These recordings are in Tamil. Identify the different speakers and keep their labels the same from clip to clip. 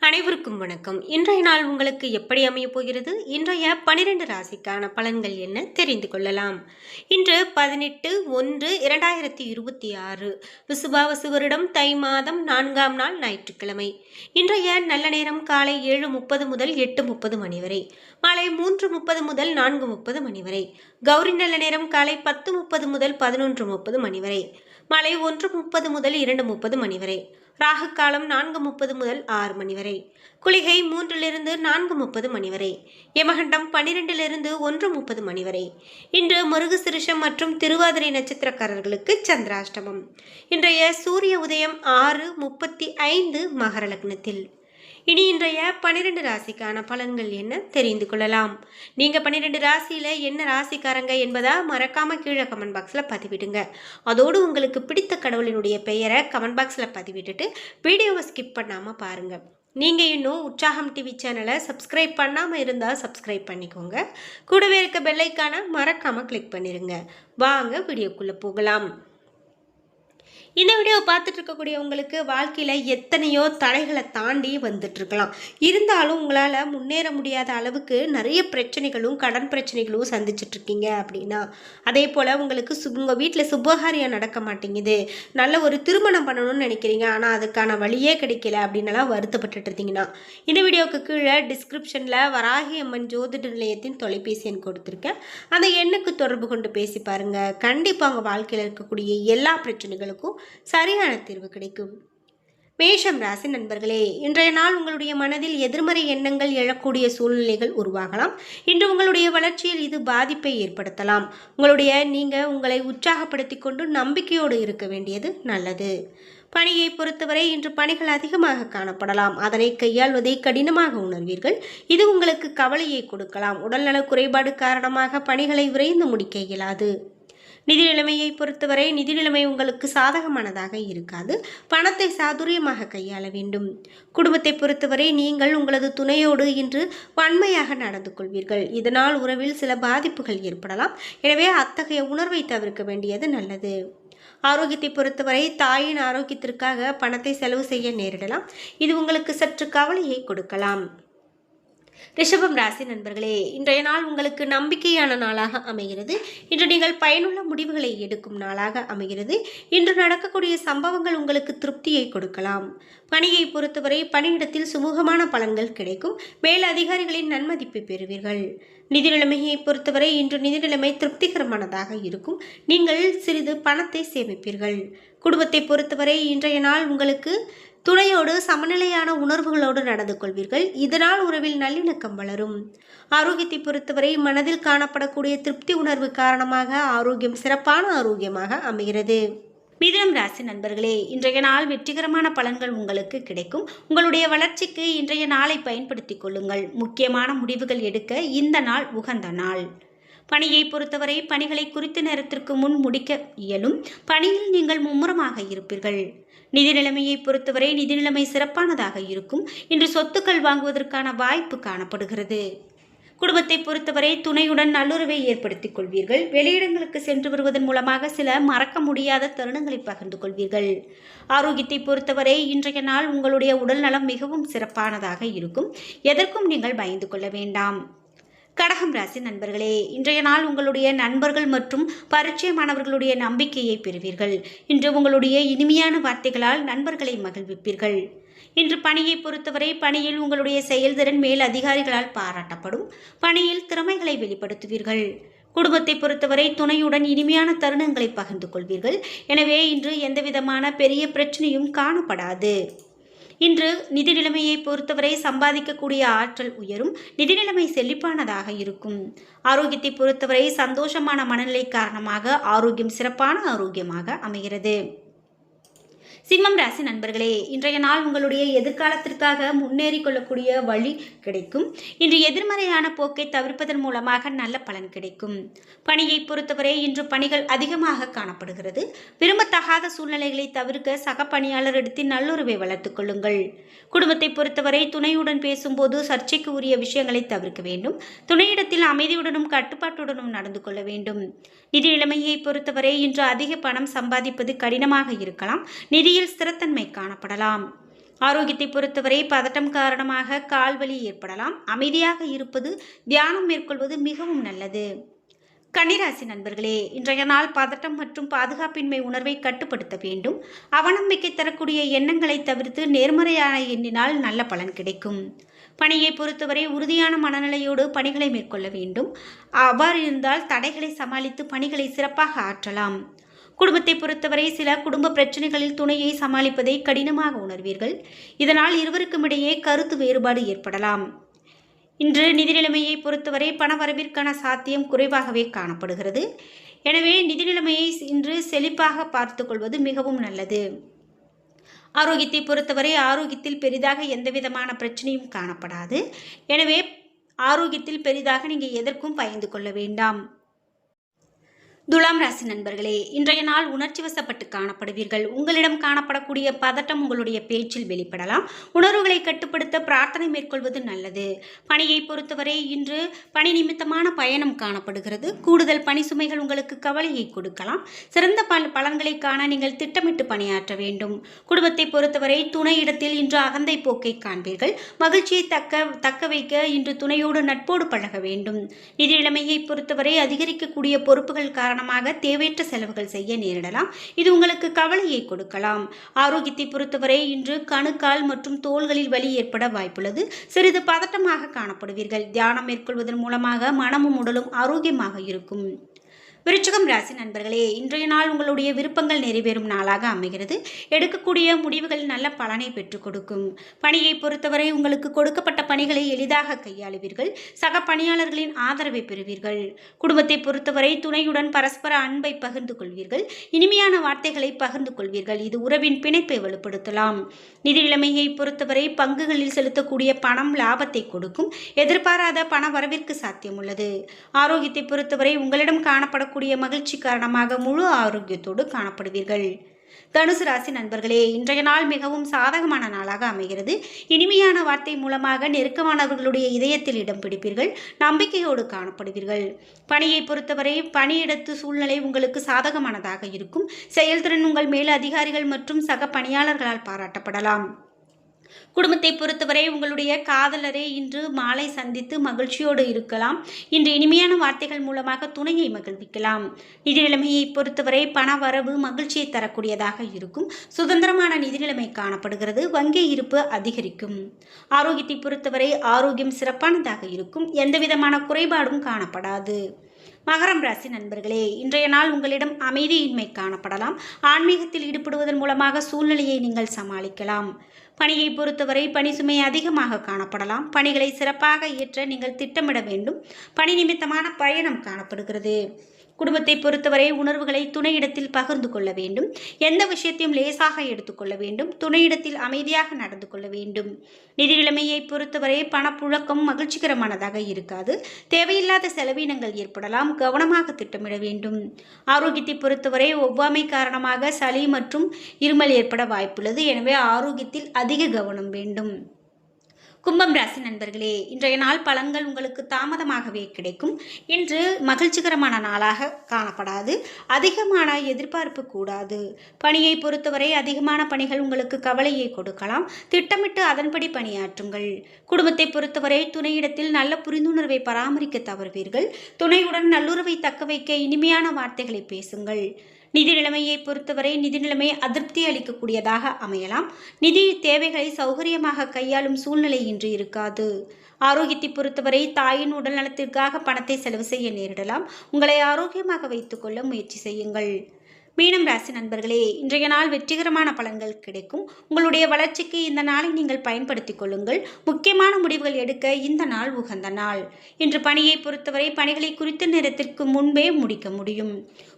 Speaker 1: அனைவருக்கும் வணக்கம். இன்றைய நாள் உங்களுக்கு எப்படி அமையப் போகிறது? இன்றைய 12 ராசிக்கான பலன்கள் என்ன தெரிந்து கொள்ளலாம். இன்று 18/1/2026 விசுவாவசு வருடம் தை மாதம் 4ஆம் நாள் ஞாயிற்றுக்கிழமை. இன்றைய நல்ல நேரம் காலை 7:30 முதல் 8:30 மணி வரை, மாலை 3:30 முதல் 4:30 மணி வரை. கௌரி நல்ல நேரம் காலை 10:30 முதல் 11:30 மணி வரை, மாலை 1:30 முதல் 2:30 மணி வரை. ராகு காலம் 4:30 முதல் 6 மணி வரை. குளிகை 3 4:30 மணி வரை. யமகண்டம் 12 1:30 மணி வரை. இன்று மிருகசிருஷம் மற்றும் திருவாதிரை நட்சத்திரக்காரர்களுக்கு சந்திராஷ்டமம். இன்றைய சூரிய உதயம் 6:35 மகர லக்னத்தில். இனி இன்றைய 12 ராசிக்கான பலன்கள் என்ன தெரிந்து கொள்ளலாம். நீங்க 12 ராசியில என்ன ராசிக்காரங்க என்பதா மறக்காம கீழே கமெண்ட் பாக்ஸ்ல பதிவிடுங்க. அதோடு உங்களுக்கு பிடித்த கடவுளினுடைய பெயரை கமெண்ட் பாக்ஸ்ல பதிவிட்டுட்டு வீடியோவை ஸ்கிப் பண்ணாம பாருங்க. நீங்க இன்னும் உற்சாகம் டிவி சேனலை சப்ஸ்கிரைப் பண்ணாம இருந்தா சப்ஸ்கிரைப் பண்ணிக்கோங்க. கூடவே இருக்க பெல் ஐகானை மறக்காம கிளிக் பண்ணிருங்க. வாங்க வீடியோக்குள்ள போகலாம். இந்த வீடியோவை பார்த்துட்டு இருக்கக்கூடிய உங்களுக்கு வாழ்க்கையில் எத்தனையோ தடைகளை தாண்டி வந்துட்டு இருக்கலாம். இருந்தாலும் உங்களால் முன்னேற முடியாத அளவுக்கு நிறைய பிரச்சனைகளும் கடன் பிரச்சனைகளும் சந்திச்சுட்டு இருக்கீங்க அப்படின்னா, அதே போல் உங்களுக்கு உங்கள் வீட்டில் சுபகாரியம் நடக்க மாட்டேங்குது, நல்ல ஒரு திருமணம் பண்ணணும்னு நினைக்கிறீங்க, ஆனால் அதுக்கான வழியே கிடைக்கல அப்படின்னலாம் வருத்தப்பட்டு இருந்தீங்கன்னா, இந்த வீடியோவுக்கு கீழே டிஸ்கிரிப்ஷனில் வராகி அம்மன் ஜோதிட நிலையத்தின் தொலைபேசி எண் கொடுத்துருக்கேன். அந்த எண்ணுக்கு தொடர்பு கொண்டு பேசி பாருங்கள். கண்டிப்பாக உங்கள் வாழ்க்கையில் இருக்கக்கூடிய எல்லா பிரச்சனைகளுக்கும் சரியான தீர்வு கிடைக்கும். மேஷம் ராசி நண்பர்களே, இன்றைய நாள் உங்களுடைய மனதில் எதிர்மறை எண்ணங்கள் எழக்கூடிய சூழ்நிலைகள் உருவாகலாம். இன்று உங்களுடைய வளர்ச்சியில் இது பாதிப்பை ஏற்படுத்தலாம். உங்களை உற்சாகப்படுத்தி கொண்டு நம்பிக்கையோடு இருக்க வேண்டியது நல்லது. பணியை பொறுத்தவரை இன்று பணிகள் அதிகமாக காணப்படலாம். அதனை கையாள்வதை கடினமாக உணர்வீர்கள். இது உங்களுக்கு கவலையை கொடுக்கலாம். உடல்நல குறைபாடு காரணமாக பணிகளை விரைந்து முடிக்க இயலாது. நிதி நிலைமையை பொறுத்தவரை நிதி நிலைமை உங்களுக்கு சாதகமானதாக இருக்காது. பணத்தை சாதுரியமாக கையாள வேண்டும். குடும்பத்தை பொறுத்தவரை நீங்கள் உங்களது துணையோடு இன்று வன்மையாக நடந்து கொள்வீர்கள். இதனால் உறவில் சில பாதிப்புகள் ஏற்படலாம். எனவே அத்தகைய உணர்வை தவிர்க்க வேண்டியது நல்லது. ஆரோக்கியத்தை பொறுத்தவரை தாயின் ஆரோக்கியத்திற்காக பணத்தை செலவு செய்ய நேரிடலாம். இது உங்களுக்கு சற்று கவலையை கொடுக்கலாம். ரிஷபம் ராசி நண்பர்களே, இன்றைய நாள் உங்களுக்கு நம்பிக்கையான நாளாக அமைகிறது. இன்று நீங்கள் பயனுள்ள முடிவுகளை எடுக்கும் நாளாக அமைகிறது. இன்று நடக்கக்கூடிய சம்பவங்கள் உங்களுக்கு திருப்தியை கொடுக்கலாம். பணியை பொறுத்தவரை பணியிடத்தில் சுமூகமான பலன்கள் கிடைக்கும். மேல் அதிகாரிகளின் நன்மதிப்பை பெறுவீர்கள். நிதி நிலைமையை பொறுத்தவரை இன்று நிதி நிலைமை திருப்திகரமானதாக இருக்கும். நீங்கள் சிறிது பணத்தை சேமிப்பீர்கள். குடும்பத்தை பொறுத்தவரை இன்றைய நாள் உங்களுக்கு துணையோடு சமநிலையான உணர்வுகளோடு நடந்து கொள்வீர்கள். இதனால் உறவில் நல்லிணக்கம் வளரும். ஆரோக்கியத்தை பொறுத்தவரை மனதில் காணப்படக்கூடிய திருப்தி உணர்வு காரணமாக ஆரோக்கியம் சிறப்பான ஆரோக்கியமாக அமைகிறது. மிதுனம் ராசி நண்பர்களே, இன்றைய நாள் வெற்றிகரமான பலன்கள் உங்களுக்கு கிடைக்கும். உங்களுடைய வளர்ச்சிக்கு இன்றைய நாளை பயன்படுத்தி கொள்ளுங்கள். முக்கியமான முடிவுகள் எடுக்க இந்த நாள் உகந்த நாள். பணியை பொறுத்தவரை பணிகளை குறித்த நேரத்திற்கு முன் முடிக்க இயலும். பணியில் நீங்கள் மும்முரமாக இருப்பீர்கள். நிதி நிலைமையை பொறுத்தவரை நிதி நிலைமை சிறப்பானதாக இருக்கும். இன்று சொத்துக்கள் வாங்குவதற்கான வாய்ப்பு காணப்படுகிறது. குடும்பத்தை பொறுத்தவரை துணையுடன் நல்லுறவை ஏற்படுத்திக் கொள்வீர்கள். வெளியிடங்களுக்கு சென்று வருவதன் மூலமாக சில மறக்க முடியாத தருணங்களை பகிர்ந்து கொள்வீர்கள். ஆரோக்கியத்தை பொறுத்தவரை இன்றைய நாள் உங்களுடைய உடல் நலம் மிகவும் சிறப்பானதாக இருக்கும். எதற்கும் நீங்கள் பயந்து கொள்ள வேண்டாம். கடகம் ராசி நண்பர்களே, இன்றைய நாள் உங்களுடைய நண்பர்கள் மற்றும் பரிச்சயமானவர்களுடைய நம்பிக்கையை பெறுவீர்கள். இன்று உங்களுடைய இனிமையான வார்த்தைகளால் நண்பர்களை மகிழ்விப்பீர்கள். இன்று பணியை பொறுத்தவரை பணியில் உங்களுடைய செயல்திறன் மேல் அதிகாரிகளால் பாராட்டப்படும். பணியில் திறமைகளை வெளிப்படுத்துவீர்கள். குடும்பத்தை பொறுத்தவரை துணையுடன் இனிமையான தருணங்களை பகிர்ந்து கொள்வீர்கள். எனவே இன்று எந்தவிதமான பெரிய பிரச்சனையும் காணப்படாது. இன்று நிதி நிலைமையை பொறுத்தவரை சம்பாதிக்கக்கூடிய ஆற்றல் உயரும். நிதி நிலைமை செழிப்பானதாக இருக்கும். ஆரோக்கியத்தை பொறுத்தவரை சந்தோஷமான மனநிலை காரணமாக ஆரோக்கியம் சிறப்பான ஆரோக்கியமாக அமைகிறது. சிம்மம் ராசி நண்பர்களே, இன்றைய நாள் உங்களுடைய எதிர்காலத்திற்காக முன்னேறி கொள்ளக்கூடிய வழி கிடைக்கும். இன்று எதிர்மறையான போக்கை தவிர்ப்பதன் மூலமாக நல்ல பலன் கிடைக்கும். பணியை பொறுத்தவரை இன்று பணிகள் அதிகமாக காணப்படுகிறது. விரும்பத்தகாத சூழ்நிலைகளை தவிர்க்க சக பணியாளரிடத்தில் நல்லுறவை வளர்த்துக் கொள்ளுங்கள். குடும்பத்தை பொறுத்தவரை துணையுடன் பேசும்போது சர்ச்சைக்கு உரிய விஷயங்களை தவிர்க்க வேண்டும். துணையிடத்தில் அமைதியுடனும் கட்டுப்பாட்டுடனும் நடந்து கொள்ள வேண்டும். நிதி நிலைமையை பொறுத்தவரை இன்று அதிக பணம் சம்பாதிப்பது கடினமாக இருக்கலாம். நிதியில் ஸ்திரத்தன்மை காணப்படலாம். ஆரோக்கியத்தை பொறுத்தவரை பதட்டம் காரணமாக கால்வலி ஏற்படலாம். அமைதியாக இருப்பது, தியானம் மேற்கொள்வது மிகவும் நல்லது. கன்னிராசி நண்பர்களே, இன்றைய நாள் பதட்டம் மற்றும் பாதுகாப்பின்மை உணர்வை கட்டுப்படுத்த வேண்டும். அவநம்பிக்கை தரக்கூடிய எண்ணங்களை தவிர்த்து நேர்மறையான எண்ணினால் நல்ல பலன் கிடைக்கும். பணியை பொறுத்தவரை உறுதியான மனநிலையோடு பணிகளை மேற்கொள்ள வேண்டும். அவ்வாறு இருந்தால் தடைகளை சமாளித்து பணிகளை சிறப்பாக ஆற்றலாம். குடும்பத்தை பொறுத்தவரை சில குடும்ப பிரச்சனைகளில் துணையை சமாளிப்பதை கடினமாக உணர்வீர்கள். இதனால் இருவருக்கும் இடையே கருத்து வேறுபாடு ஏற்படலாம். இன்று நிதி நிலைமையை பொறுத்தவரை பண வரவிற்கான சாத்தியம் குறைவாகவே காணப்படுகிறது. எனவே நிதி நிலைமையை இன்று செழிப்பாக பார்த்து கொள்வது மிகவும் நல்லது. ஆரோக்கியத்தை பொறுத்தவரை ஆரோக்கியத்தில் பெரிதாக எந்தவிதமான பிரச்சனையும் காணப்படாது. எனவே ஆரோக்கியத்தில் பெரிதாக நீங்கள் எதற்கும் பயந்து கொள்ள வேண்டாம். துலாம் ராசி நண்பர்களே, இன்றைய நாள் உணர்ச்சி வசப்பட்டு காணப்படுவீர்கள். உங்களிடம் காணப்படக்கூடிய பதட்டம் உங்களுடைய பேச்சில் வெளிப்படலாம். உணர்வுகளை கட்டுப்படுத்த பிரார்த்தனை மேற்கொள்வது நல்லது. பணியை பொறுத்தவரை இன்று பணி நிமித்தமான பயணம் காணப்படுகிறது. கூடுதல் பணி சுமைகள் உங்களுக்கு கவலையை கொடுக்கலாம். சிறந்த பலன்களை காண நீங்கள் திட்டமிட்டு பணியாற்ற வேண்டும். குடும்பத்தை பொறுத்தவரை துணையிடத்தில் இன்று அகந்தை போக்கை காண்பீர்கள். மகிழ்ச்சியை தக்க வைக்க இன்று துணையோடு நட்போடு பழக வேண்டும். நிதி நிலைமையை பொறுத்தவரை அதிகரிக்கக்கூடிய பொறுப்புகள் காரணமாக தேவையற்ற செலவுகள் செய்ய நேரிடலாம். இது உங்களுக்கு கவலையை கொடுக்கலாம். ஆரோக்கியத்தை பொறுத்தவரை இன்று கணுக்கால் மற்றும் தோள்களில் வலி ஏற்பட வாய்ப்புள்ளது. சிறிது பதட்டமாக காணப்படுவீர்கள். தியானம் மேற்கொள்வதன் மூலமாக மனமும் உடலும் ஆரோக்கியமாக இருக்கும். விருச்சிகம் ராசி நண்பர்களே, இன்றைய நாள் உங்களுடைய விருப்பங்கள் நிறைவேறும் நாளாக அமைகிறது. எடுக்கக்கூடிய முடிவுகள் நல்ல பலனை பெற்றுக் கொடுக்கும். பணியை பொறுத்தவரை உங்களுக்கு கொடுக்கப்பட்ட பணிகளை எளிதாக கையாளுவீர்கள். சக பணியாளர்களின் ஆதரவை பெறுவீர்கள். குடும்பத்தை பொறுத்தவரை துணையுடன் பரஸ்பர அன்பை பகிர்ந்து கொள்வீர்கள். இனிமையான வார்த்தைகளை பகிர்ந்து கொள்வீர்கள். இது உறவின் பிணைப்பை வலுப்படுத்தலாம். நிதி நிலைமையை பொறுத்தவரை பங்குகளில் செலுத்தக்கூடிய பணம் லாபத்தை கொடுக்கும். எதிர்பாராத பண வரவிற்கு சாத்தியம் உள்ளது. ஆரோக்கியத்தை பொறுத்தவரை உங்களிடம் காணப்படக்கூடிய மகிழ்ச்சி காரணமாக முழு ஆரோக்கியத்தோடு காணப்படுவீர்கள். தனுசு ராசி நண்பர்களே, இன்றைய நாள் மிகவும் சாதகமான நாளாக அமைகிறது. இனிமையான வார்த்தை மூலமாக நெருக்கமானவர்களுடைய இதயத்தில் இடம் பிடிப்பீர்கள். நம்பிக்கையோடு காணப்படுவீர்கள். பணியை பொறுத்தவரை பணியிடத்து சூழ்நிலை உங்களுக்கு சாதகமானதாக இருக்கும். செயல்திறன் உங்கள் மேல் அதிகாரிகள் மற்றும் சக பணியாளர்களால் பாராட்டப்படலாம். குடும்பத்தை பொறுத்தவரை உங்களுடைய காதலரை இன்று மாலை சந்தித்து மகிழ்ச்சியோடு இருக்கலாம். இன்று இனிமையான வார்த்தைகள் மூலமாக துணையை மகிழ்விக்கலாம். நிதி நிலைமையை பொறுத்தவரை பண வரவு மகிழ்ச்சியை தரக்கூடியதாக இருக்கும். சுதந்திரமான நிதி நிலைமை காணப்படுகிறது. வங்கி இருப்பு அதிகரிக்கும். ஆரோக்கியத்தை பொறுத்தவரை ஆரோக்கியம் சிறப்பானதாக இருக்கும். எந்தவிதமான குறைபாடும் காணப்படாது. மகரம் ராசி நண்பர்களே, இன்றைய நாள் உங்களிடம் அமைதியின்மை காணப்படலாம். ஆன்மீகத்தில் ஈடுபடுவதன் மூலமாக சூழ்நிலையை நீங்கள் சமாளிக்கலாம். பணியை பொறுத்தவரை பணி சுமை அதிகமாக காணப்படலாம். பணிகளை சிறப்பாக இயற்ற நீங்கள் திட்டமிட வேண்டும். பணி நிமித்தமான பயணம் காணப்படுகிறது. குடும்பத்தை பொறுத்தவரை உணர்வுகளை துணையிடத்தில் பகிர்ந்து கொள்ள வேண்டும். எந்த விஷயத்தையும் லேசாக எடுத்துக்கொள்ள வேண்டும். துணையிடத்தில் அமைதியாக நடந்து கொள்ள வேண்டும். நிதி நிலைமையை பொறுத்தவரை பணப்புழக்கம் மகிழ்ச்சிகரமானதாக இருக்காது. தேவையில்லாத செலவினங்கள் ஏற்படலாம். கவனமாக திட்டமிட வேண்டும். ஆரோக்கியத்தை பொறுத்தவரை ஒவ்வாமை காரணமாக சளி மற்றும் இருமல் ஏற்பட வாய்ப்புள்ளது. எனவே ஆரோக்கியத்தில் அதிக கவனம் வேண்டும். கும்பம் ராசி நண்பர்களே, இன்றைய நாள் பலன்கள் உங்களுக்கு தாமதமாகவே கிடைக்கும். இன்று மகிழ்ச்சிகரமான நாளாக காணப்படாது. அதிகமான எதிர்பார்ப்பு கூடாது. பணியை பொறுத்தவரை அதிகமான பணிகள் உங்களுக்கு கவலையை கொடுக்கலாம். திட்டமிட்டு அதன்படி பணியாற்றுங்கள். குடும்பத்தை பொறுத்தவரை துணையிடத்தில் நல்ல புரிந்துணர்வை பராமரிக்க தவறுவீர்கள். துணையுடன் நல்லுறவை தக்க வைக்க இனிமையான வார்த்தைகளை பேசுங்கள். நிதி நிலைமையை பொறுத்தவரை நிதி நிலைமை அதிருப்தி அளிக்கக்கூடியதாக அமையலாம். நிதி தேவைகளை சௌகரியமாக கையாளும் சூழ்நிலை இன்று இருக்காது. ஆரோக்கியத்தை பொறுத்தவரை தாயின் உடல் நலத்திற்காக பணத்தை செலவு செய்ய நேரிடலாம். உங்களை ஆரோக்கியமாக வைத்துக்கொள்ள முயற்சி செய்யுங்கள். மீனம் ராசி நண்பர்களே, இன்றைய நாள் வெற்றிகரமான பலன்கள் கிடைக்கும். உங்களுடைய வளர்ச்சிக்கு இந்த நாளை நீங்கள் பயன்படுத்திக் கொள்ளுங்கள். முக்கியமான முடிவுகள் எடுக்க இந்த நாள் உகந்த நாள். இன்று பணியை பொறுத்தவரை பணிகளை குறித்த நேரத்திற்கு முன்பே முடிக்க முடியும்.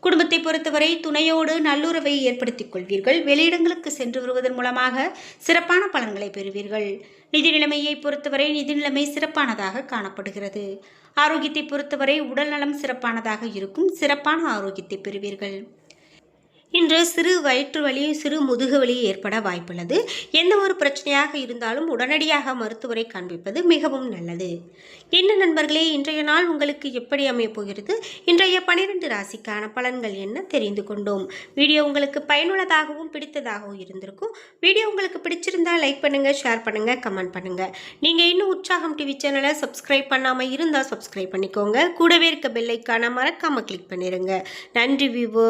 Speaker 1: குடும்பத்தை பொறுத்தவரை துணையோடு நல்லுறவை ஏற்படுத்திக் கொள்வீர்கள். வெளியிடங்களுக்கு சென்று வருவதன் மூலமாக சிறப்பான பலன்களை பெறுவீர்கள். நிதி நிலைமையை பொறுத்தவரை நிதி நிலைமை சிறப்பானதாக காணப்படுகிறது. ஆரோக்கியத்தை பொறுத்தவரை உடல் நலம் சிறப்பானதாக இருக்கும். சிறப்பான ஆரோக்கியத்தை பெறுவீர்கள். இன்று சிறு வயிற்று வலி, சிறு முதுகு வலி ஏற்பட வாய்ப்புள்ளது. எந்த ஒரு பிரச்சனையாக இருந்தாலும் உடனடியாக மருத்துவரை காண்பிப்பது மிகவும் நல்லது. என்ன நண்பர்களே, இன்றைய நாள் உங்களுக்கு எப்படி அமையப் போகிறது? இன்றைய 12 ராசிக்கான பலன்கள் என்ன தெரிந்து கொண்டோம். வீடியோ உங்களுக்கு பயனுள்ளதாகவும் பிடித்ததாகவும் இருந்திருக்கும். வீடியோ உங்களுக்கு பிடிச்சிருந்தா லைக் பண்ணுங்க, ஷேர் பண்ணுங்க, கமெண்ட் பண்ணுங்க. நீங்க இன்னும் உற்சாகம் டிவி சேனலை சப்ஸ்கிரைப் பண்ணாம இருந்தா சப்ஸ்கிரைப் பண்ணிக்கோங்க. கூடவே இருக்க பெல் ஐகானை மறக்காம கிளிக் பண்ணிருங்க. நன்றி வியூவர்ஸ்.